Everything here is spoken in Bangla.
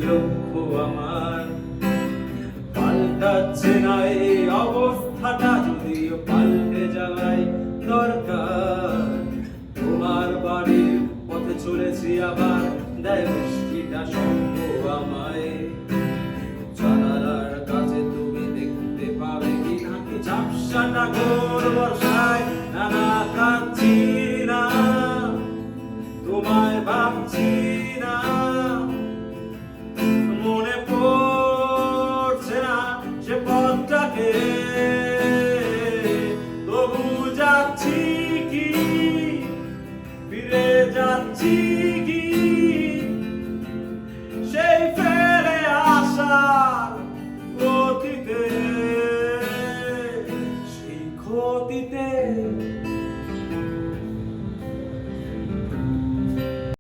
লক্ষ্য আমার। পাল্টাচ্ছে না এই অবস্থাটা, যদিও পাল্টে যাওয়াই দরকার। তোমার বাড়ির পথে চলেছি আবার, দেয় বৃষ্টিটা সঙ্গ আমায়। জানালার কাছে তুমি দেখতে পাবে কি নাকি ঝাপসাটা ঘোর বর্ষায়। না না, কাঁদছি না, তোমায় ভাবছি না, মনে পড়ছে না সে পথটাকে। তবু যাচ্ছি কি, ফিরে যাচ্ছি